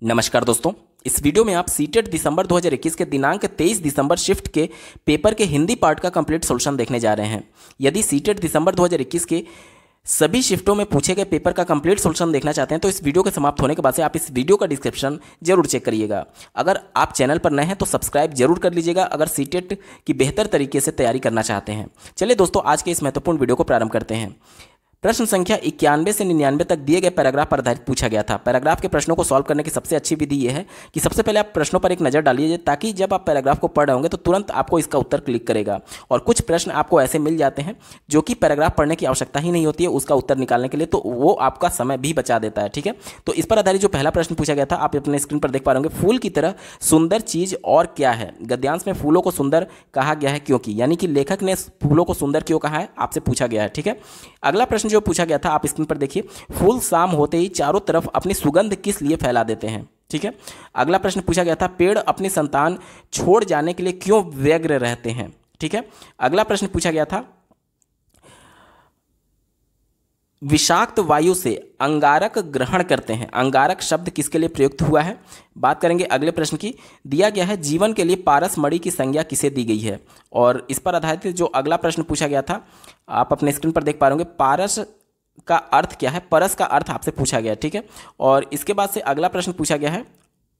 नमस्कार दोस्तों। इस वीडियो में आप सीटेट दिसंबर 2021 के दिनांक 23 दिसंबर शिफ्ट के पेपर के हिंदी पार्ट का कंप्लीट सॉल्यूशन देखने जा रहे हैं। यदि सीटेट दिसंबर 2021 के सभी शिफ्टों में पूछे गए पेपर का कंप्लीट सॉल्यूशन देखना चाहते हैं तो इस वीडियो के समाप्त होने के बाद से आप इस वीडियो का डिस्क्रिप्शन जरूर चेक करिएगा। अगर आप चैनल पर नए हैं तो सब्सक्राइब जरूर कर लीजिएगा अगर सीटेट की बेहतर तरीके से तैयारी करना चाहते हैं। चलिए दोस्तों, आज के इस महत्वपूर्ण वीडियो को प्रारंभ करते हैं। प्रश्न संख्या 91 से 99 तक दिए गए पैराग्राफ पर आधारित पूछा गया था। पैराग्राफ के प्रश्नों को सॉल्व करने की सबसे अच्छी विधि यह है कि सबसे पहले आप प्रश्नों पर एक नज़र डालिए ताकि जब आप पैराग्राफ को पढ़ रहे होंगे तो तुरंत आपको इसका उत्तर क्लिक करेगा। और कुछ प्रश्न आपको ऐसे मिल जाते हैं जो कि पैराग्राफ पढ़ने की आवश्यकता ही नहीं होती है उसका उत्तर निकालने के लिए, तो वो आपका समय भी बचा देता है। ठीक है, तो इस पर आधारित जो पहला प्रश्न पूछा गया था आप अपने स्क्रीन पर देख पा रहे होंगे। फूल की तरह सुंदर चीज और क्या है? गद्यांश में फूलों को सुंदर कहा गया है क्योंकि, यानी कि लेखक ने फूलों को सुंदर क्यों कहा है आपसे पूछा गया है। ठीक है, अगला प्रश्न जो पूछा गया था आप स्क्रीन पर देखिए। फूल शाम होते ही चारों तरफ अपनी सुगंध किस लिए फैला देते हैं? ठीक है, अगला प्रश्न पूछा गया था पेड़ अपनी संतान छोड़ जाने के लिए क्यों व्यग्र रहते हैं? ठीक है, अगला प्रश्न पूछा गया था विषाक्त वायु से अंगारक ग्रहण करते हैं। अंगारक शब्द किसके लिए प्रयुक्त हुआ है? बात करेंगे अगले प्रश्न की। दिया गया है जीवन के लिए पारस मणि की संज्ञा किसे दी गई है? और इस पर आधारित जो अगला प्रश्न पूछा गया था आप अपने स्क्रीन पर देख पा रहे होंगे। पारस का अर्थ क्या है? परस का अर्थ आपसे पूछा गया। ठीक है, और इसके बाद से अगला प्रश्न पूछा गया है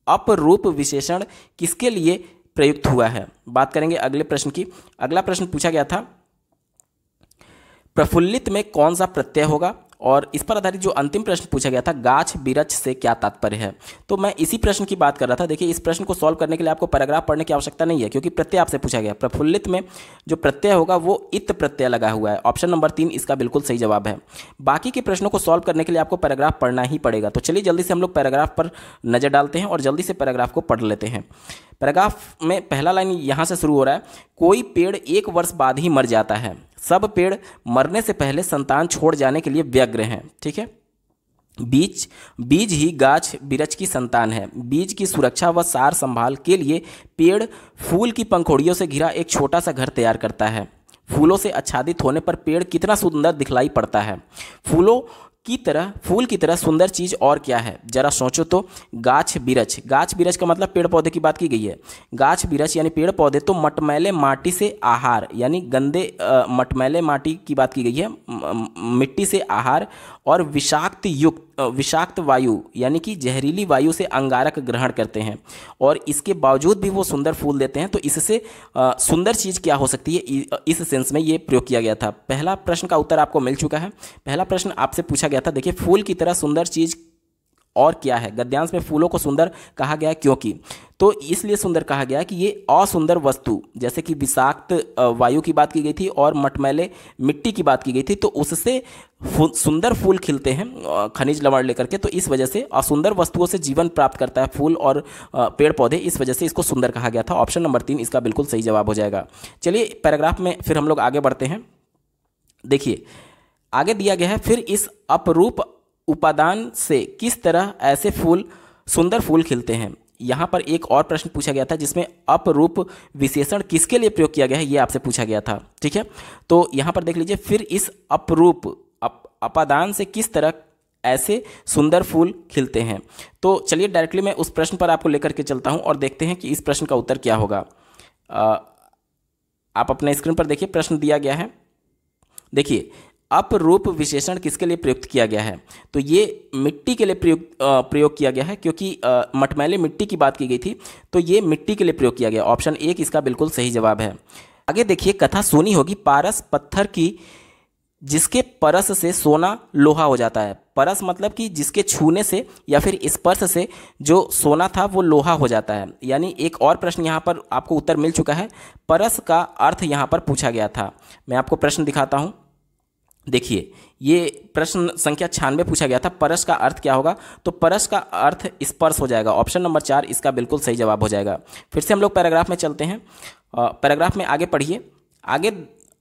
अपरूप विशेषण किसके लिए प्रयुक्त हुआ है? बात करेंगे अगले प्रश्न की। अगला प्रश्न पूछा गया था प्रफुल्लित में कौन सा प्रत्यय होगा? और इस पर आधारित जो अंतिम प्रश्न पूछा गया था गाछ बिरछ से क्या तात्पर्य है? तो मैं इसी प्रश्न की बात कर रहा था। देखिए, इस प्रश्न को सॉल्व करने के लिए आपको पैराग्राफ पढ़ने की आवश्यकता नहीं है क्योंकि प्रत्यय आपसे पूछा गया। प्रफुल्लित में जो प्रत्यय होगा वो इत प्रत्यय लगा हुआ है। ऑप्शन नंबर 3 इसका बिल्कुल सही जवाब है। बाकी के प्रश्नों को सॉल्व करने के लिए आपको पैराग्राफ पढ़ना ही पड़ेगा। तो चलिए जल्दी से हम लोग पैराग्राफ पर नजर डालते हैं और जल्दी से पैराग्राफ को पढ़ लेते हैं। पैराग्राफ में पहला लाइन यहाँ से शुरू हो रहा है। कोई पेड़ 1 वर्ष बाद ही मर जाता है, सब पेड़ मरने से पहले संतान छोड़ जाने के लिए व्यग्र हैं। ठीक है, बीज ही गाछ बिरछ की संतान है। बीज की सुरक्षा व सार संभाल के लिए पेड़ फूल की पंखुड़ियों से घिरा एक छोटा सा घर तैयार करता है। फूलों से आच्छादित होने पर पेड़ कितना सुंदर दिखलाई पड़ता है। फूल की तरह सुंदर चीज और क्या है? जरा सोचो तो। गाछ बिरछ का मतलब पेड़ पौधे की बात की गई है। गाछ बिरछ यानी पेड़ पौधे तो मटमैले माटी से आहार यानी गंदे मटमैले माटी की बात की गई है, मिट्टी से आहार। और विषाक्त वायु यानी कि जहरीली वायु से अंगारक ग्रहण करते हैं और इसके बावजूद भी वो सुंदर फूल देते हैं। तो इससे सुंदर चीज क्या हो सकती है, इस सेंस में ये प्रयोग किया गया था। पहला प्रश्न का उत्तर आपको मिल चुका है। पहला प्रश्न आपसे पूछा गया था, देखिए फूल की तरह सुंदर चीज और क्या है? गद्यांश में फूलों को सुंदर कहा गया है क्योंकि, तो इसलिए सुंदर कहा गया कि ये असुंदर वस्तु जैसे कि विषाक्त वायु की बात की गई थी और मटमैले मिट्टी की बात की गई थी, तो उससे सुंदर फूल खिलते हैं खनिज लवण लेकर के। तो इस वजह से असुंदर वस्तुओं से जीवन प्राप्त करता है फूल और पेड़ पौधे, इस वजह से इसको सुंदर कहा गया था। ऑप्शन नंबर 3 इसका बिल्कुल सही जवाब हो जाएगा। चलिए पैराग्राफ में फिर हम लोग आगे बढ़ते हैं। देखिए आगे दिया गया है फिर इस अपरूप उपादान से किस तरह ऐसे सुंदर फूल खिलते हैं। यहाँ पर एक और प्रश्न पूछा गया था जिसमें अपरूप विशेषण किसके लिए प्रयोग किया गया है ये आपसे पूछा गया था। ठीक है, तो यहाँ पर देख लीजिए फिर इस अपरूप उपादान से किस तरह ऐसे सुंदर फूल खिलते हैं। तो चलिए डायरेक्टली मैं उस प्रश्न पर आपको लेकर के चलता हूँ और देखते हैं कि इस प्रश्न का उत्तर क्या होगा। आप अपने स्क्रीन पर देखिए प्रश्न दिया गया है। देखिए अपरूप विशेषण किसके लिए प्रयुक्त किया गया है? तो ये मिट्टी के लिए प्रयोग किया गया है क्योंकि मटमैले मिट्टी की बात की गई थी, तो ये मिट्टी के लिए प्रयोग किया गया। ऑप्शन 1 इसका बिल्कुल सही जवाब है। आगे देखिए कथा सुनी होगी पारस पत्थर की जिसके परस से सोना लोहा हो जाता है। परस मतलब कि जिसके छूने से या फिर स्पर्श से जो सोना था वो लोहा हो जाता है। यानी एक और प्रश्न यहाँ पर आपको उत्तर मिल चुका है। परस का अर्थ यहाँ पर पूछा गया था। मैं आपको प्रश्न दिखाता हूँ। देखिए ये प्रश्न संख्या 96 पूछा गया था। परस का अर्थ क्या होगा? तो परस का अर्थ स्पर्श हो जाएगा। ऑप्शन नंबर 4 इसका बिल्कुल सही जवाब हो जाएगा। फिर से हम लोग पैराग्राफ में चलते हैं। पैराग्राफ में आगे पढ़िए। आगे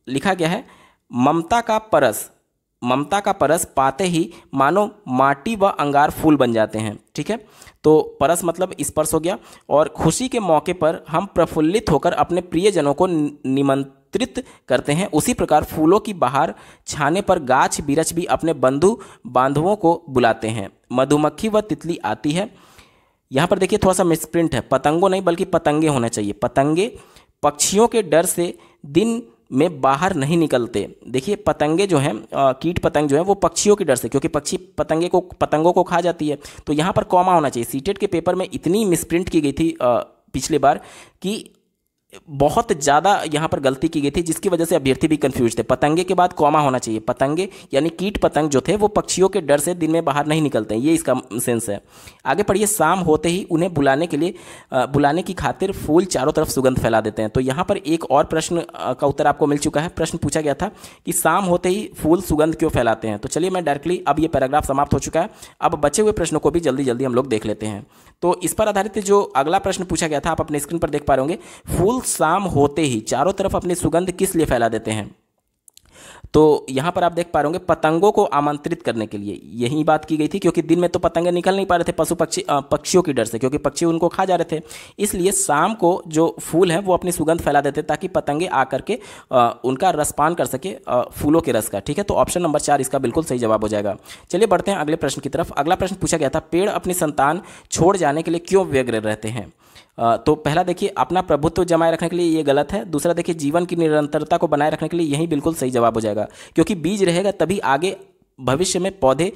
लिखा गया है ममता का परस पाते ही मानो माटी व अंगार फूल बन जाते हैं। ठीक है, तो परस मतलब स्पर्श हो गया। और खुशी के मौके पर हम प्रफुल्लित होकर अपने प्रियजनों को निमंत्रित करते हैं, उसी प्रकार फूलों की बहार छाने पर गाछ बिरछ भी अपने बंधु बांधवों को बुलाते हैं। मधुमक्खी व तितली आती है, यहाँ पर देखिए थोड़ा सा मिसप्रिंट है, पतंगों नहीं बल्कि पतंगे होना चाहिए। पतंगे पक्षियों के डर से दिन में बाहर नहीं निकलते। देखिए पतंगे जो हैं, कीट पतंग जो है वो पक्षियों के डर से, क्योंकि पक्षी पतंगों को खा जाती है, तो यहाँ पर कॉमा होना चाहिए। सीटेट के पेपर में इतनी मिसप्रिंट की गई थी पिछली बार कि बहुत ज़्यादा यहाँ पर गलती की गई थी, जिसकी वजह से अभ्यर्थी भी कंफ्यूज थे। पतंगे के बाद कॉमा होना चाहिए। पतंगे यानी कीट पतंग जो थे वो पक्षियों के डर से दिन में बाहर नहीं निकलते हैं, ये इसका सेंस है। आगे पढ़िए, शाम होते ही उन्हें बुलाने की खातिर फूल चारों तरफ सुगंध फैला देते हैं। तो यहाँ पर एक और प्रश्न का उत्तर आपको मिल चुका है। प्रश्न पूछा गया था कि शाम होते ही फूल सुगंध क्यों फैलाते हैं। तो चलिए मैं डायरेक्टली, अब ये पैराग्राफ समाप्त हो चुका है, अब बचे हुए प्रश्नों को भी जल्दी जल्दी हम लोग देख लेते हैं। तो इस पर आधारित जो अगला प्रश्न पूछा गया था, आप अपने स्क्रीन पर देख पा रहे होंगे, फूल शाम होते ही चारों तरफ अपनी सुगंध किस लिए फैला देते हैं। तो यहाँ पर आप देख पा रहे होंगे, पतंगों को आमंत्रित करने के लिए यही बात की गई थी, क्योंकि दिन में तो पतंगे निकल नहीं पा रहे थे पक्षियों के डर से, क्योंकि पक्षी उनको खा जा रहे थे। इसलिए शाम को जो फूल हैं वो अपनी सुगंध फैला देते ताकि पतंगे आकर के उनका रसपान कर सके फूलों के रस का। ठीक है, तो ऑप्शन नंबर 4 इसका बिल्कुल सही जवाब हो जाएगा। चलिए बढ़ते हैं अगले प्रश्न की तरफ। अगला प्रश्न पूछा गया था, पेड़ अपनी संतान छोड़ जाने के लिए क्यों व्यग्र रहते हैं। तो पहला देखिए, अपना प्रभुत्व जमाए रखने के लिए, ये गलत है। दूसरा देखिए, जीवन की निरंतरता को बनाए रखने के लिए, यही बिल्कुल सही जवाब हो जाएगा, क्योंकि बीज रहेगा तभी आगे भविष्य में पौधे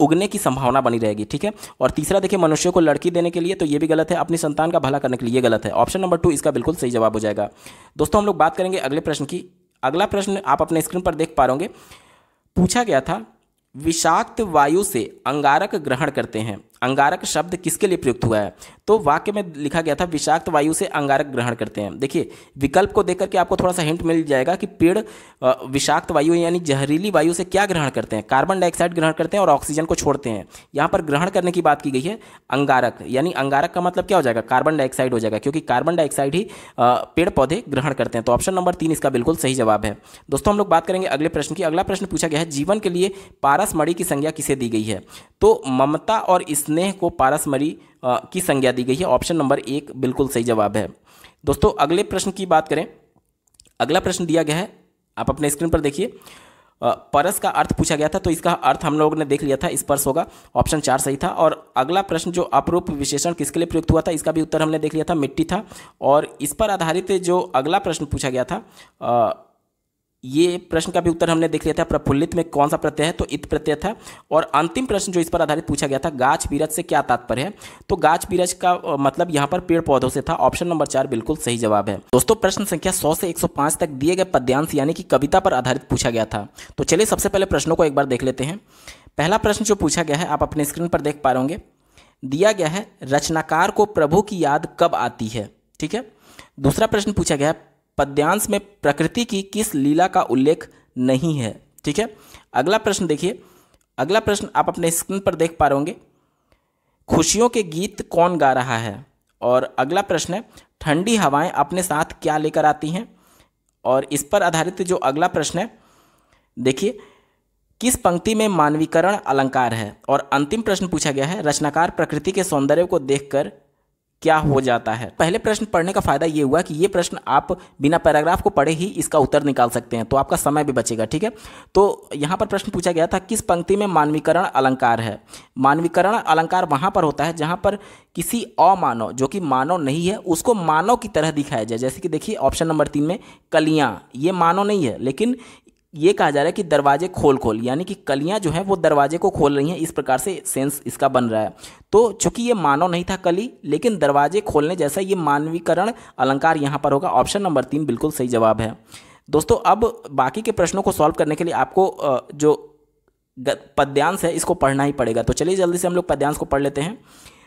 उगने की संभावना बनी रहेगी। ठीक है, और तीसरा देखिए, मनुष्यों को लड़की देने के लिए, तो ये भी गलत है। अपनी संतान का भला करने के लिए, ये गलत है। ऑप्शन नंबर 2 इसका बिल्कुल सही जवाब हो जाएगा। दोस्तों हम लोग बात करेंगे अगले प्रश्न की। अगला प्रश्न आप अपने स्क्रीन पर देख पा रहे होंगे, पूछा गया था, विषाक्त वायु से अंगारक ग्रहण करते हैं। अंगारक शब्द किसके लिए प्रयुक्त हुआ है। तो वाक्य में लिखा गया था, विषाक्त वायु से अंगारक ग्रहण करते हैं। देखिए विकल्प को देख करके आपको थोड़ा सा हिंट मिल जाएगा कि पेड़ विषाक्त वायु यानी जहरीली वायु से क्या ग्रहण करते हैं, कार्बन डाइऑक्साइड ग्रहण करते हैं और ऑक्सीजन को छोड़ते हैं। यहाँ पर ग्रहण करने की बात की गई है अंगारक, यानी अंगारक का मतलब क्या हो जाएगा, कार्बन डाइऑक्साइड हो जाएगा, क्योंकि कार्बन डाइऑक्साइड ही पेड़ पौधे ग्रहण करते हैं। तो ऑप्शन नंबर 3 इसका बिल्कुल सही जवाब है। दोस्तों हम लोग बात करेंगे अगले प्रश्न की। अगला प्रश्न पूछा गया है, जीवन के लिए पारसमणि की संज्ञा किसे दी गई है। तो ममता और स्नेह को पारसमणि की संज्ञा दी गई है। ऑप्शन नंबर 1 बिल्कुल सही जवाब है। दोस्तों अगले प्रश्न की बात करें, अगला प्रश्न दिया गया है, आप अपने स्क्रीन पर देखिए, परस का अर्थ पूछा गया था, तो इसका अर्थ हम लोगों ने देख लिया था, स्पर्श होगा। ऑप्शन 4 सही था। और अगला प्रश्न जो अपरूप विशेषण किसके लिए प्रयुक्त हुआ था, इसका भी उत्तर हमने देख लिया था, मिट्टी था। और इस पर आधारित जो अगला प्रश्न पूछा गया था, ये प्रश्न का भी उत्तर हमने देख लिया था, प्रफुल्लित में कौन सा प्रत्यय है, तो इत प्रत्यय था। और अंतिम प्रश्न जो इस पर आधारित पूछा गया था, गाछ बीरज से क्या तात्पर्य है, तो गाछ बीरज का मतलब यहाँ पर पेड़ पौधों से था। ऑप्शन नंबर 4 बिल्कुल सही जवाब है। दोस्तों प्रश्न संख्या 100 से 105 तक दिए गए पद्यांश यानी कि कविता पर आधारित पूछा गया था। तो चलिए सबसे पहले प्रश्नों को एक बार देख लेते हैं। पहला प्रश्न जो पूछा गया है, आप अपने स्क्रीन पर देख पा रहे होंगे, दिया गया है, रचनाकार को प्रभु की याद कब आती है। ठीक है। दूसरा प्रश्न पूछा गया है, पद्यांश में प्रकृति की किस लीला का उल्लेख नहीं है। ठीक है। अगला प्रश्न देखिए, अगला प्रश्न आप अपने स्क्रीन पर देख पा रहे होंगे, खुशियों के गीत कौन गा रहा है। और अगला प्रश्न है, ठंडी हवाएं अपने साथ क्या लेकर आती हैं। और इस पर आधारित जो अगला प्रश्न है, देखिए, किस पंक्ति में मानवीकरण अलंकार है। और अंतिम प्रश्न पूछा गया है, रचनाकार प्रकृति के सौंदर्य को देखकर क्या हो जाता है। पहले प्रश्न पढ़ने का फायदा ये हुआ कि ये प्रश्न आप बिना पैराग्राफ को पढ़े ही इसका उत्तर निकाल सकते हैं, तो आपका समय भी बचेगा। ठीक है। तो यहाँ पर प्रश्न पूछा गया था, किस पंक्ति में मानवीकरण अलंकार है। मानवीकरण अलंकार वहाँ पर होता है जहाँ पर किसी अमानव, जो कि मानव नहीं है, उसको मानव की तरह दिखाया जाए। जैसे कि देखिए ऑप्शन नंबर 3 में कलियाँ, ये मानव नहीं है, लेकिन ये कहा जा रहा है कि दरवाजे खोल खोल, यानी कि कलियां जो है वो दरवाजे को खोल रही हैं, इस प्रकार से सेंस इसका बन रहा है। तो चूंकि ये मानव नहीं था कली, लेकिन दरवाजे खोलने जैसा, ये मानवीकरण अलंकार यहाँ पर होगा। ऑप्शन नंबर 3 बिल्कुल सही जवाब है। दोस्तों अब बाकी के प्रश्नों को सॉल्व करने के लिए आपको जो पद्यांश है इसको पढ़ना ही पड़ेगा। तो चलिए जल्दी से हम लोग पद्यांश को पढ़ लेते हैं।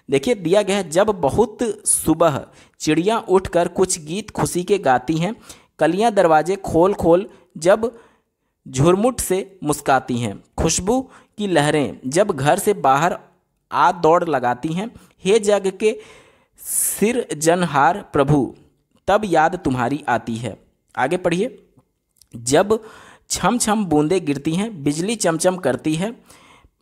देखिए दिया गया है, जब बहुत सुबह चिड़ियाँ उठकर कुछ गीत खुशी के गाती हैं, कलियाँ दरवाजे खोल खोल जब झुरमुट से मुस्काती हैं, खुशबू की लहरें जब घर से बाहर आ दौड़ लगाती हैं, हे जग के सिरजनहार प्रभु तब याद तुम्हारी आती है। आगे पढ़िए, जब छम छम बूंदें गिरती हैं, बिजली चमचम करती है,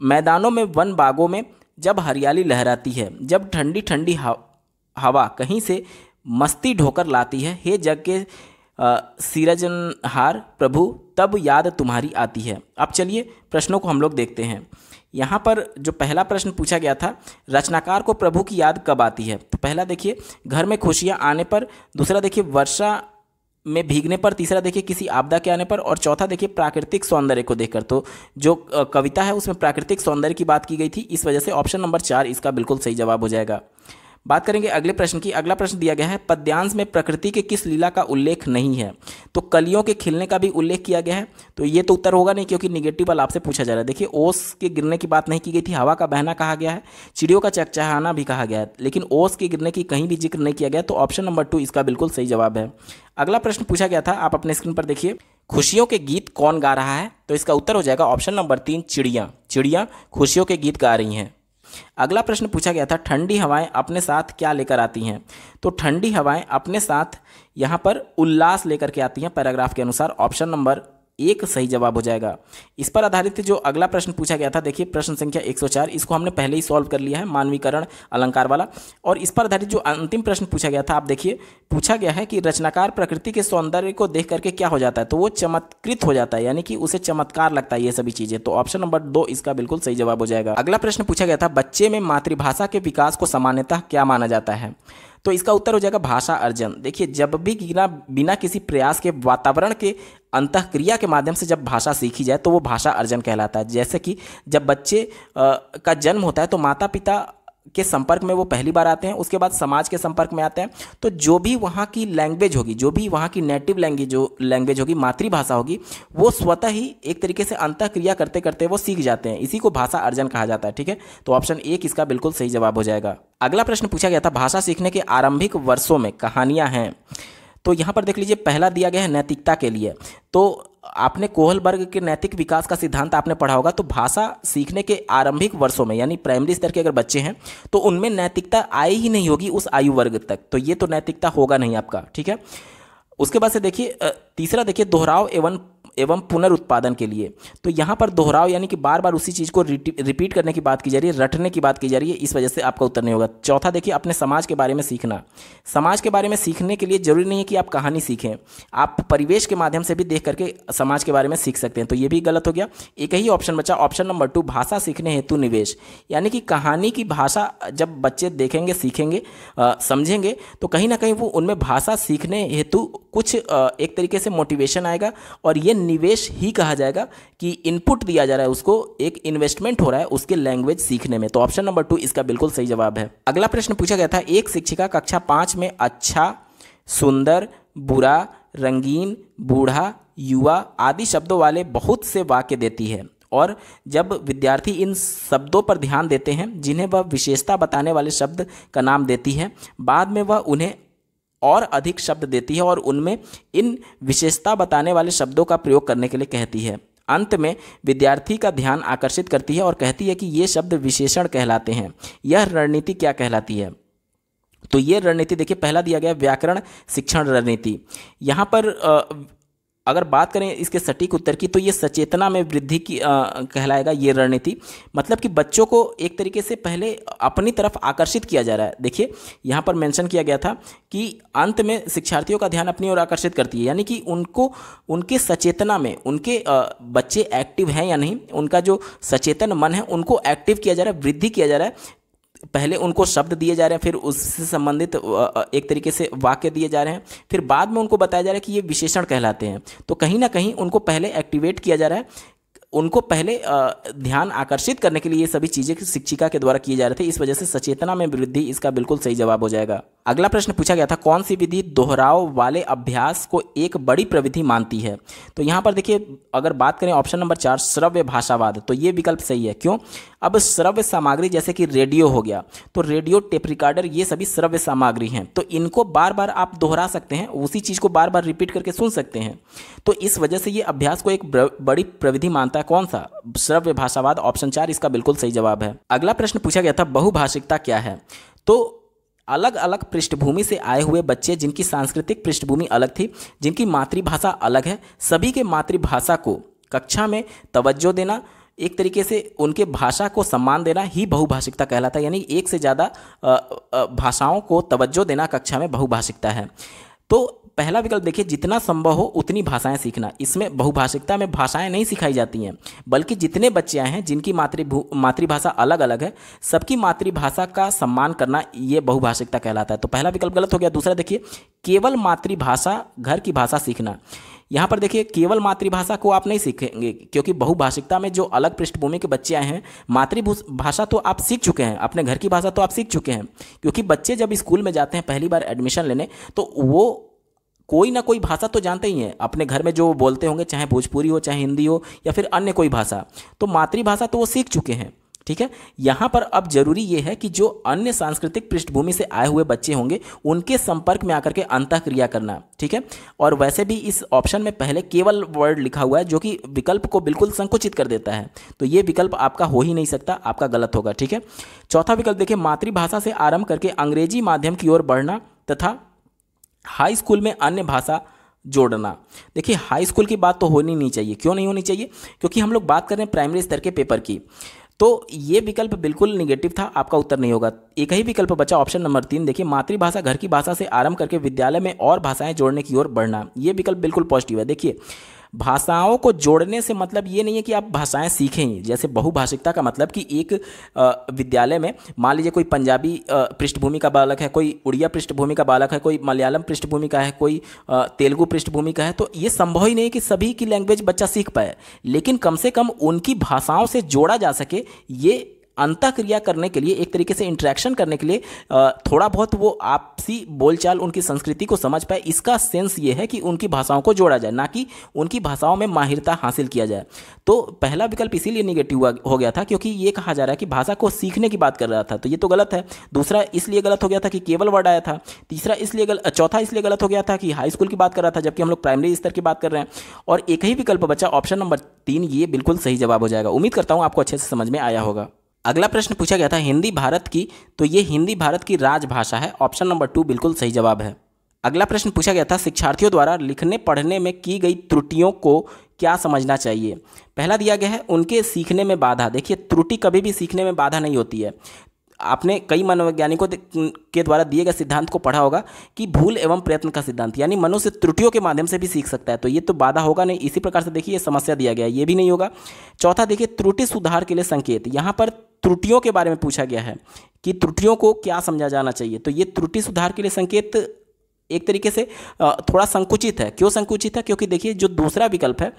मैदानों में वन बागों में जब हरियाली लहराती है, जब ठंडी ठंडी हवा कहीं से मस्ती ढोकर लाती है, हे जग के सिरजनहार प्रभु तब याद तुम्हारी आती है। अब चलिए प्रश्नों को हम लोग देखते हैं। यहाँ पर जो पहला प्रश्न पूछा गया था, रचनाकार को प्रभु की याद कब आती है? तो पहला देखिए घर में खुशियाँ आने पर, दूसरा देखिए वर्षा में भीगने पर, तीसरा देखिए किसी आपदा के आने पर, और चौथा देखिए प्राकृतिक सौंदर्य को देखकर। तो जो कविता है उसमें प्राकृतिक सौंदर्य की बात की गई थी, इस वजह से ऑप्शन नंबर 4 इसका बिल्कुल सही जवाब हो जाएगा। बात करेंगे अगले प्रश्न की। अगला प्रश्न दिया गया है, पद्यांश में प्रकृति के किस लीला का उल्लेख नहीं है? तो कलियों के खिलने का भी उल्लेख किया गया है, तो ये तो उत्तर होगा नहीं क्योंकि निगेटिव वाला आपसे पूछा जा रहा है। देखिए ओस के गिरने की बात नहीं की गई थी, हवा का बहना कहा गया है, चिड़ियों का चहचहाना भी कहा गया है, लेकिन ओस के गिरने की कहीं भी जिक्र नहीं किया गया। तो ऑप्शन नंबर 2 इसका बिल्कुल सही जवाब है। अगला प्रश्न पूछा गया था, आप अपने स्क्रीन पर देखिए, खुशियों के गीत कौन गा रहा है? तो इसका उत्तर हो जाएगा ऑप्शन नंबर 3 चिड़ियाँ। चिड़ियाँ खुशियों के गीत गा रही हैं। अगला प्रश्न पूछा गया था, ठंडी हवाएं अपने साथ क्या लेकर आती हैं? तो ठंडी हवाएं अपने साथ यहाँ पर उल्लास लेकर के आती हैं पैराग्राफ के अनुसार। ऑप्शन नंबर 1 सही जवाब हो जाएगा। इस पर आधारित जो अगला प्रश्न पूछा गया था, देखिए प्रश्न संख्या 104, इसको हमने पहले ही सॉल्व कर लिया है, मानवीकरण अलंकार वाला। और इस पर आधारित जो अंतिम प्रश्न पूछा गया था, आप देखिए पूछा गया है कि रचनाकार प्रकृति के सौंदर्य को देख करके क्या हो जाता है? तो वो चमत्कृत हो जाता है, यानी कि उसे चमत्कार लगता है ये सभी चीजें। तो ऑप्शन नंबर 2 इसका बिल्कुल सही जवाब हो जाएगा। अगला प्रश्न पूछा गया था, बच्चे में मातृभाषा के विकास को सामान्यतः क्या माना जाता है? तो इसका उत्तर हो जाएगा भाषा अर्जन। देखिए जब भी बिना किसी प्रयास के वातावरण के अंतःक्रिया के माध्यम से जब भाषा सीखी जाए तो वो भाषा अर्जन कहलाता है। जैसे कि जब बच्चे का जन्म होता है तो माता पिता के संपर्क में वो पहली बार आते हैं, उसके बाद समाज के संपर्क में आते हैं। तो जो भी वहाँ की लैंग्वेज होगी, जो भी वहाँ की नेटिव लैंग्वेज होगी, मातृभाषा होगी, वो स्वतः ही एक तरीके से अंतःक्रिया करते करते वो सीख जाते हैं। इसी को भाषा अर्जन कहा जाता है। ठीक है, तो ऑप्शन 1 इसका बिल्कुल सही जवाब हो जाएगा। अगला प्रश्न पूछा गया था, भाषा सीखने के आरंभिक वर्षों में कहानियाँ हैं। तो यहाँ पर देख लीजिए, पहला दिया गया है नैतिकता के लिए। तो आपने कोहलबर्ग के नैतिक विकास का सिद्धांत आपने पढ़ा होगा। तो भाषा सीखने के आरंभिक वर्षों में, यानी प्राइमरी स्तर के अगर बच्चे हैं तो उनमें नैतिकता आई ही नहीं होगी उस आयु वर्ग तक, तो ये तो नैतिकता होगा नहीं आपका। ठीक है, उसके बाद से देखिए तीसरा देखिए, दोहराव एवं पुनरुत्पादन के लिए। तो यहाँ पर दोहराव यानी कि बार बार उसी चीज़ को रिपीट करने की बात की जा रही है, रटने की बात की जा रही है, इस वजह से आपका उत्तर नहीं होगा। चौथा देखिए, अपने समाज के बारे में सीखना। समाज के बारे में सीखने के लिए जरूरी नहीं है कि आप कहानी सीखें, आप परिवेश के माध्यम से भी देख करके समाज के बारे में सीख सकते हैं। तो ये भी गलत हो गया। एक ही ऑप्शन बचा, ऑप्शन नंबर 2 भाषा सीखने हेतु निवेश। यानी कि कहानी की भाषा जब बच्चे देखेंगे, सीखेंगे, समझेंगे, तो कहीं ना कहीं वो उनमें भाषा सीखने हेतु कुछ एक तरीके से मोटिवेशन आएगा, और ये निवेश ही कहा जाएगा कि इनपुट दिया जा रहा है उसको, एक इन्वेस्टमेंट हो रहा है उसके लैंग्वेज सीखने में। तो ऑप्शन नंबर 2 इसका बिल्कुल सही जवाब है। अगला प्रश्न पूछा गया था, एक शिक्षिका कक्षा 5 में अच्छा, सुंदर, बुरा, रंगीन, बूढ़ा, युवा आदि शब्दों वाले बहुत से वाक्य देती है, और जब विद्यार्थी इन शब्दों पर ध्यान देते हैं जिन्हें वह विशेषता बताने वाले शब्द का नाम देती है, बाद में वह उन्हें और अधिक शब्द देती है और उनमें इन विशेषता बताने वाले शब्दों का प्रयोग करने के लिए कहती है। अंत में विद्यार्थी का ध्यान आकर्षित करती है और कहती है कि ये शब्द विशेषण कहलाते हैं। यह रणनीति क्या कहलाती है? तो ये रणनीति देखिए, पहला दिया गया व्याकरण शिक्षण रणनीति। यहाँ पर अगर बात करें इसके सटीक उत्तर की, तो ये सचेतना में वृद्धि की कहलाएगा ये रणनीति। मतलब कि बच्चों को एक तरीके से पहले अपनी तरफ आकर्षित किया जा रहा है। देखिए यहाँ पर मेंशन किया गया था कि अंत में शिक्षार्थियों का ध्यान अपनी ओर आकर्षित करती है, यानी कि उनको उनके सचेतना में, उनके बच्चे एक्टिव हैं या नहीं, उनका जो सचेतन मन है उनको एक्टिव किया जा रहा है, वृद्धि किया जा रहा है। पहले उनको शब्द दिए जा रहे हैं, फिर उससे संबंधित एक तरीके से वाक्य दिए जा रहे हैं, फिर बाद में उनको बताया जा रहा है कि ये विशेषण कहलाते हैं। तो कहीं ना कहीं उनको पहले एक्टिवेट किया जा रहा है, उनको पहले ध्यान आकर्षित करने के लिए ये सभी चीज़ें शिक्षिका के द्वारा किए जा रहे थे। इस वजह से सचेतना में वृद्धि इसका बिल्कुल सही जवाब हो जाएगा। अगला प्रश्न पूछा गया था, कौन सी विधि दोहराव वाले अभ्यास को एक बड़ी प्रविधि मानती है? तो यहाँ पर देखिए, अगर बात करें ऑप्शन नंबर 4 श्रव्य भाषावाद, तो ये विकल्प सही है। क्यों? अब श्रव्य सामग्री जैसे कि रेडियो हो गया, तो रेडियो, टेप रिकॉर्डर, ये सभी श्रव्य सामग्री हैं, तो इनको बार बार आप दोहरा सकते हैं, उसी चीज़ को बार बार रिपीट करके सुन सकते हैं। तो इस वजह से ये अभ्यास को एक बड़ी प्रविधि मानता है। कौन सा? श्रव्य भाषावाद। ऑप्शन 4 इसका बिल्कुल सही जवाब है। अगला प्रश्न पूछा गया था, बहुभाषिकता क्या है? तो अलग अलग पृष्ठभूमि से आए हुए बच्चे जिनकी सांस्कृतिक पृष्ठभूमि अलग थी, जिनकी मातृभाषा अलग है, सभी के मातृभाषा को कक्षा में तवज्जो देना, एक तरीके से उनके भाषा को सम्मान देना ही बहुभाषिकता कहलाता है। यानी एक से ज़्यादा भाषाओं को तवज्जो देना कक्षा में बहुभाषिकता है। तो पहला विकल्प देखिए, जितना संभव हो उतनी भाषाएं सीखना। इसमें बहुभाषिकता में भाषाएं नहीं सिखाई जाती हैं, बल्कि जितने बच्चे हैं जिनकी मातृभाषा अलग अलग है, सबकी मातृभाषा का सम्मान करना, ये बहुभाषिकता कहलाता है। तो पहला विकल्प गलत हो गया। दूसरा देखिए, केवल मातृभाषा घर की भाषा सीखना। यहाँ पर देखिए, केवल मातृभाषा को आप नहीं सीखेंगे, क्योंकि बहुभाषिकता में जो अलग पृष्ठभूमि के बच्चे आए हैं, मातृभाषा तो आप सीख चुके हैं, अपने घर की भाषा तो आप सीख चुके हैं। क्योंकि बच्चे जब स्कूल में जाते हैं पहली बार एडमिशन लेने, तो वो कोई ना कोई भाषा तो जानते ही हैं अपने घर में जो बोलते होंगे, चाहे भोजपुरी हो, चाहे हिंदी हो, या फिर अन्य कोई भाषा। तो मातृभाषा तो वो सीख चुके हैं, ठीक है। यहाँ पर अब जरूरी ये है कि जो अन्य सांस्कृतिक पृष्ठभूमि से आए हुए बच्चे होंगे, उनके संपर्क में आकर के अंतःक्रिया करना, ठीक है। और वैसे भी इस ऑप्शन में पहले केवल वर्ड लिखा हुआ है, जो कि विकल्प को बिल्कुल संकुचित कर देता है। तो ये विकल्प आपका हो ही नहीं सकता, आपका गलत होगा, ठीक है। चौथा विकल्प देखिए, मातृभाषा से आरंभ करके अंग्रेजी माध्यम की ओर बढ़ना तथा हाई स्कूल में अन्य भाषा जोड़ना। देखिए, हाई स्कूल की बात तो होनी नहीं चाहिए। क्यों नहीं होनी चाहिए? क्योंकि हम लोग बात कर रहे हैं प्राइमरी स्तर के पेपर की। तो ये विकल्प बिल्कुल निगेटिव था, आपका उत्तर नहीं होगा। एक ही विकल्प बचा, ऑप्शन नंबर 3 देखिए, मातृभाषा घर की भाषा से आरंभ करके विद्यालय में और भाषाएं जोड़ने की ओर बढ़ना। ये विकल्प बिल्कुल पॉजिटिव है। देखिए, भाषाओं को जोड़ने से मतलब ये नहीं है कि आप भाषाएं सीखें। जैसे बहुभाषिकता का मतलब कि एक विद्यालय में मान लीजिए कोई पंजाबी पृष्ठभूमि का बालक है, कोई उड़िया पृष्ठभूमि का बालक है, कोई मलयालम पृष्ठभूमि का है, कोई तेलुगु पृष्ठभूमि का है। तो ये संभव ही नहीं है कि सभी की लैंग्वेज बच्चा सीख पाए, लेकिन कम से कम उनकी भाषाओं से जोड़ा जा सके। ये अंतःक्रिया करने के लिए, एक तरीके से इंटरेक्शन करने के लिए, थोड़ा बहुत वो आपसी बोलचाल, उनकी संस्कृति को समझ पाए, इसका सेंस ये है कि उनकी भाषाओं को जोड़ा जाए, ना कि उनकी भाषाओं में माहिरता हासिल किया जाए। तो पहला विकल्प इसीलिए निगेटिव हो गया था, क्योंकि ये कहा जा रहा है कि भाषा को सीखने की बात कर रहा था, तो ये तो गलत है। दूसरा इसलिए गलत हो गया था कि केवल वर्ड आया था। तीसरा चौथा इसलिए गलत हो गया था कि हाई स्कूल की बात कर रहा था, जबकि हम लोग प्राइमरी स्तर की बात कर रहे हैं। और एक ही विकल्प बचा, ऑप्शन नंबर 3, ये बिल्कुल सही जवाब हो जाएगा। उम्मीद करता हूँ आपको अच्छे से समझ में आया होगा। अगला प्रश्न पूछा गया था हिंदी भारत की, तो ये हिंदी भारत की राजभाषा है। ऑप्शन नंबर 2 बिल्कुल सही जवाब है। अगला प्रश्न पूछा गया था शिक्षार्थियों द्वारा लिखने पढ़ने में की गई त्रुटियों को क्या समझना चाहिए। पहला दिया गया है उनके सीखने में बाधा। देखिए, त्रुटि कभी भी सीखने में बाधा नहीं होती है। आपने कई मनोवैज्ञानिकों के द्वारा दिए गए सिद्धांत को पढ़ा होगा कि भूल एवं प्रयत्न का सिद्धांत, यानी मनुष्य त्रुटियों के माध्यम से भी सीख सकता है। तो ये तो बाधा होगा नहीं। इसी प्रकार से देखिए, ये समस्या दिया गया है, ये भी नहीं होगा। चौथा देखिए, त्रुटि सुधार के लिए संकेत। यहाँ पर त्रुटियों के बारे में पूछा गया है कि त्रुटियों को क्या समझा जाना चाहिए। तो ये त्रुटि सुधार के लिए संकेत एक तरीके से थोड़ा संकुचित है। क्यों संकुचित है? क्योंकि देखिए, जो दूसरा विकल्प है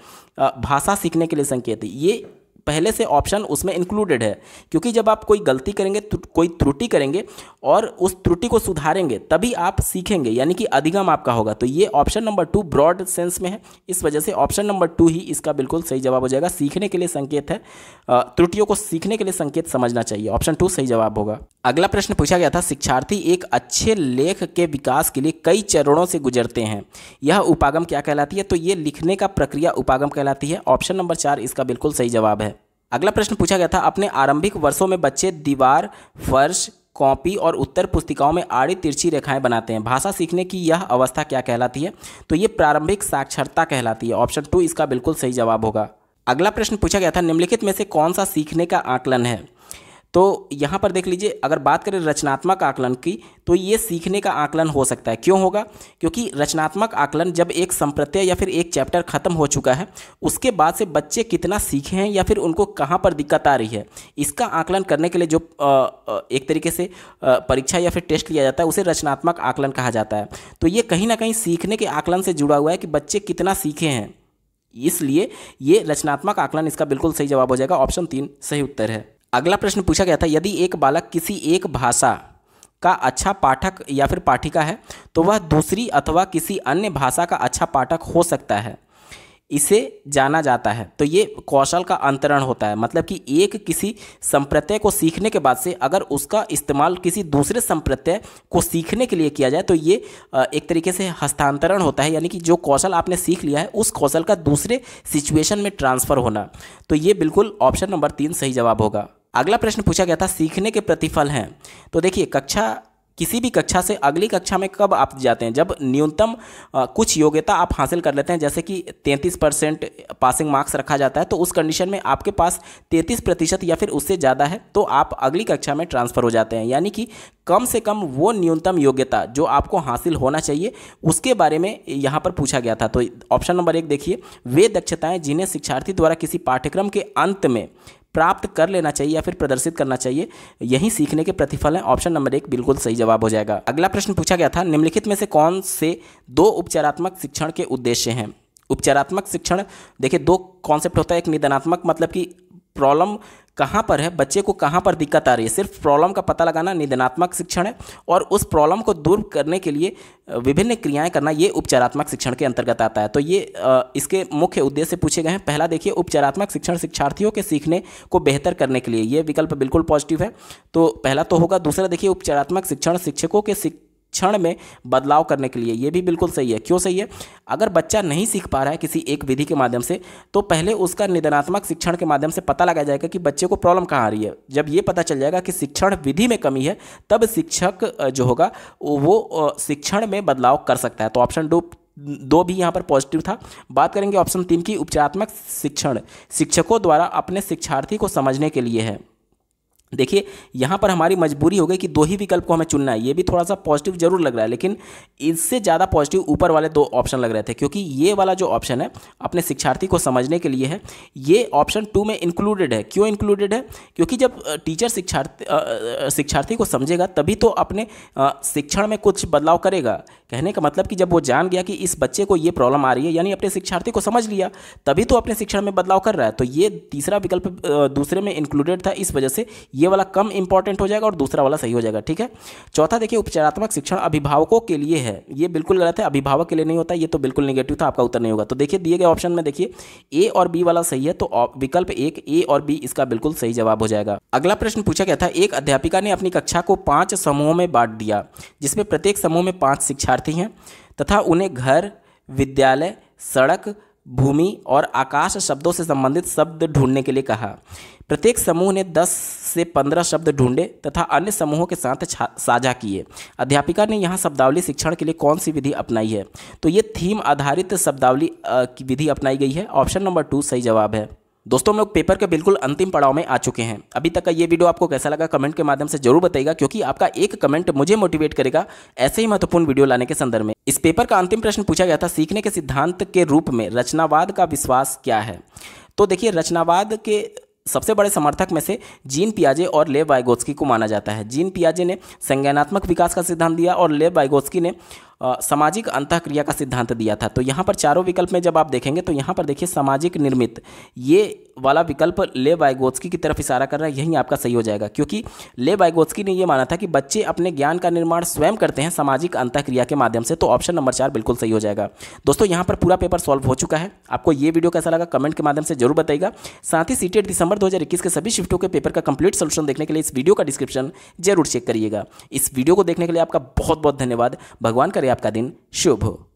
भाषा सीखने के लिए संकेत, ये पहले से ऑप्शन उसमें इंक्लूडेड है। क्योंकि जब आप कोई गलती करेंगे, कोई त्रुटि करेंगे और उस त्रुटि को सुधारेंगे, तभी आप सीखेंगे, यानी कि अधिगम आपका होगा। तो ये ऑप्शन नंबर 2 ब्रॉड सेंस में है। इस वजह से ऑप्शन नंबर 2 ही इसका बिल्कुल सही जवाब हो जाएगा। सीखने के लिए संकेत है, त्रुटियों को सीखने के लिए संकेत समझना चाहिए। ऑप्शन 2 सही जवाब होगा। अगला प्रश्न पूछा गया था शिक्षार्थी एक अच्छे लेख के विकास के लिए कई चरणों से गुजरते हैं, यह उपागम क्या कहलाती है। तो ये लिखने का प्रक्रिया उपागम कहलाती है। ऑप्शन नंबर 4 इसका बिल्कुल सही जवाब है। अगला प्रश्न पूछा गया था अपने आरंभिक वर्षों में बच्चे दीवार, फर्श, कॉपी और उत्तर पुस्तिकाओं में आड़ी तिरछी रेखाएं बनाते हैं, भाषा सीखने की यह अवस्था क्या कहलाती है। तो ये प्रारंभिक साक्षरता कहलाती है। ऑप्शन 2 इसका बिल्कुल सही जवाब होगा। अगला प्रश्न पूछा गया था निम्नलिखित में से कौन सा सीखने का आकलन है। तो यहाँ पर देख लीजिए, अगर बात करें रचनात्मक आकलन की, तो ये सीखने का आकलन हो सकता है। क्यों होगा? क्योंकि रचनात्मक आकलन जब एक संप्रत्यय या फिर एक चैप्टर खत्म हो चुका है, उसके बाद से बच्चे कितना सीखे हैं या फिर उनको कहाँ पर दिक्कत आ रही है, इसका आकलन करने के लिए जो एक तरीके से परीक्षा या फिर टेस्ट लिया जाता है, उसे रचनात्मक आकलन कहा जाता है। तो ये कहीं ना कहीं सीखने के आकलन से जुड़ा हुआ है कि बच्चे कितना सीखे हैं, इसलिए ये रचनात्मक आकलन इसका बिल्कुल सही जवाब हो जाएगा। ऑप्शन 3 सही उत्तर है। अगला प्रश्न पूछा गया था यदि एक बालक किसी एक भाषा का अच्छा पाठक या फिर पाठिका है, तो वह दूसरी अथवा किसी अन्य भाषा का अच्छा पाठक हो सकता है, इसे जाना जाता है। तो ये कौशल का अंतरण होता है। मतलब कि एक किसी संप्रत्यय को सीखने के बाद से अगर उसका इस्तेमाल किसी दूसरे संप्रत्यय को सीखने के लिए किया जाए, तो ये एक तरीके से हस्तांतरण होता है, यानी कि जो कौशल आपने सीख लिया है उस कौशल का दूसरे सिचुएशन में ट्रांसफ़र होना। तो ये बिल्कुल ऑप्शन नंबर 3 सही जवाब होगा। अगला प्रश्न पूछा गया था सीखने के प्रतिफल हैं। तो देखिए, कक्षा किसी भी कक्षा से अगली कक्षा में कब आप जाते हैं? जब न्यूनतम कुछ योग्यता आप हासिल कर लेते हैं, जैसे कि 33% पासिंग मार्क्स रखा जाता है, तो उस कंडीशन में आपके पास 33% या फिर उससे ज़्यादा है तो आप अगली कक्षा में ट्रांसफ़र हो जाते हैं। यानी कि कम से कम वो न्यूनतम योग्यता जो आपको हासिल होना चाहिए उसके बारे में यहाँ पर पूछा गया था। तो ऑप्शन नंबर 1 देखिए, वे दक्षताएं जिन्हें शिक्षार्थी द्वारा किसी पाठ्यक्रम के अंत में प्राप्त कर लेना चाहिए या फिर प्रदर्शित करना चाहिए, यही सीखने के प्रतिफल हैं। ऑप्शन नंबर 1 बिल्कुल सही जवाब हो जाएगा। अगला प्रश्न पूछा गया था, निम्नलिखित में से कौन से 2 उपचारात्मक शिक्षण के उद्देश्य हैं? उपचारात्मक शिक्षण देखिए 2 कॉन्सेप्ट होता है। एक निदानात्मक, मतलब कि प्रॉब्लम कहाँ पर है, बच्चे को कहाँ पर दिक्कत आ रही है, सिर्फ प्रॉब्लम का पता लगाना निदानात्मक शिक्षण है। और उस प्रॉब्लम को दूर करने के लिए विभिन्न क्रियाएं करना, ये उपचारात्मक शिक्षण के अंतर्गत आता है। तो ये इसके मुख्य उद्देश्य पूछे गए हैं। पहला देखिए, उपचारात्मक शिक्षण शिक्षार्थियों के सीखने को बेहतर करने के लिए, ये विकल्प बिल्कुल पॉजिटिव है, तो पहला तो होगा। दूसरा देखिए, उपचारात्मक शिक्षण शिक्षकों के क्षण में बदलाव करने के लिए, ये भी बिल्कुल सही है। क्यों सही है? अगर बच्चा नहीं सीख पा रहा है किसी एक विधि के माध्यम से, तो पहले उसका निदानात्मक शिक्षण के माध्यम से पता लगाया जाएगा कि बच्चे को प्रॉब्लम कहाँ आ रही है। जब ये पता चल जाएगा कि शिक्षण विधि में कमी है, तब शिक्षक जो होगा वो शिक्षण में बदलाव कर सकता है। तो ऑप्शन 2 भी यहाँ पर पॉजिटिव था। बात करेंगे ऑप्शन 3 की, उपचारात्मक शिक्षण शिक्षकों द्वारा अपने शिक्षार्थी को समझने के लिए है। देखिए यहाँ पर हमारी मजबूरी हो गई कि 2 ही विकल्प को हमें चुनना है। ये भी थोड़ा सा पॉजिटिव जरूर लग रहा है, लेकिन इससे ज़्यादा पॉजिटिव ऊपर वाले 2 ऑप्शन लग रहे थे, क्योंकि ये वाला जो ऑप्शन है अपने शिक्षार्थी को समझने के लिए है, ये ऑप्शन 2 में इंक्लूडेड है। क्यों इंक्लूडेड है? क्योंकि जब टीचर शिक्षार्थी को समझेगा तभी तो अपने शिक्षण में कुछ बदलाव करेगा। कहने का मतलब कि जब वो जान गया कि इस बच्चे को ये प्रॉब्लम आ रही है, यानी अपने शिक्षार्थी को समझ लिया, तभी तो अपने शिक्षण में बदलाव कर रहा है। तो ये तीसरा विकल्प दूसरे में इंक्लूडेड था, इस वजह से ये वाला कम इंपॉर्टेंट हो जाएगा और दूसरा वाला सही हो जाएगा। ठीक है। चौथा देखिए, उपचारात्मक शिक्षण अभिभावकों के लिए है, ये बिल्कुल गलत है। अभिभावक के लिए नहीं होता, ये तो बिल्कुल नेगेटिव था, आपका उत्तर नहीं होगा। तो देखिए दिए गए ऑप्शन में देखिए ए और बी वाला सही है, तो विकल्प 1 ए और बी इसका बिल्कुल सही जवाब हो जाएगा। अगला प्रश्न पूछा गया था, एक अध्यापिका ने अपनी कक्षा को 5 समूहों में बांट दिया, जिसमें प्रत्येक समूह में 5 शिक्षार्थी हैं तथा उन्हें घर, विद्यालय, सड़क, भूमि और आकाश शब्दों से संबंधित शब्द ढूंढने के लिए कहा। प्रत्येक समूह ने 10 से 15 शब्द ढूंढे तथा अन्य समूहों के साथ साझा किए। अध्यापिका ने यहाँ शब्दावली शिक्षण के लिए कौन सी विधि अपनाई है? तो ये थीम आधारित शब्दावली की विधि अपनाई गई है। ऑप्शन नंबर 2 सही जवाब है। दोस्तों, हम लोग पेपर के बिल्कुल अंतिम पड़ाव में आ चुके हैं। अभी तक का ये वीडियो आपको कैसा लगा कमेंट के माध्यम से जरूर बताइएगा, क्योंकि आपका एक कमेंट मुझे मोटिवेट करेगा ऐसे ही महत्वपूर्ण वीडियो लाने के संदर्भ में। इस पेपर का अंतिम प्रश्न पूछा गया था, सीखने के सिद्धांत के रूप में रचनावाद का विश्वास क्या है? तो देखिए, रचनावाद के सबसे बड़े समर्थक में से जीन पियाजे और लेव वाइगोत्स्की को माना जाता है। जीन पियाजे ने संज्ञानात्मक विकास का सिद्धांत दिया और लेव वाइगोत्स्की ने सामाजिक अंतःक्रिया का सिद्धांत दिया था। तो यहाँ पर चारों विकल्प में जब आप देखेंगे तो यहाँ पर देखिए सामाजिक निर्मित, ये वाला विकल्प लेव वाइगोत्स्की की तरफ इशारा कर रहा है, यही आपका सही हो जाएगा। क्योंकि लेव वाइगोत्स्की ने ये माना था कि बच्चे अपने ज्ञान का निर्माण स्वयं करते हैं सामाजिक अंतःक्रिया के माध्यम से। तो ऑप्शन नंबर 4 बिल्कुल सही हो जाएगा। दोस्तों, यहाँ पर पूरा पेपर सॉल्व हो चुका है। आपको ये वीडियो कैसा लगा कमेंट के माध्यम से जरूर बताइएगा। साथ ही सीटेट दिसंबर 2021 के सभी शिफ्टों के पेपर का कंप्लीट सोल्यूशन देखने के लिए इस वीडियो का डिस्क्रिप्शन जरूर चेक करिएगा। इस वीडियो को देखने के लिए आपका बहुत बहुत धन्यवाद। भगवान करे आपका दिन शुभ हो।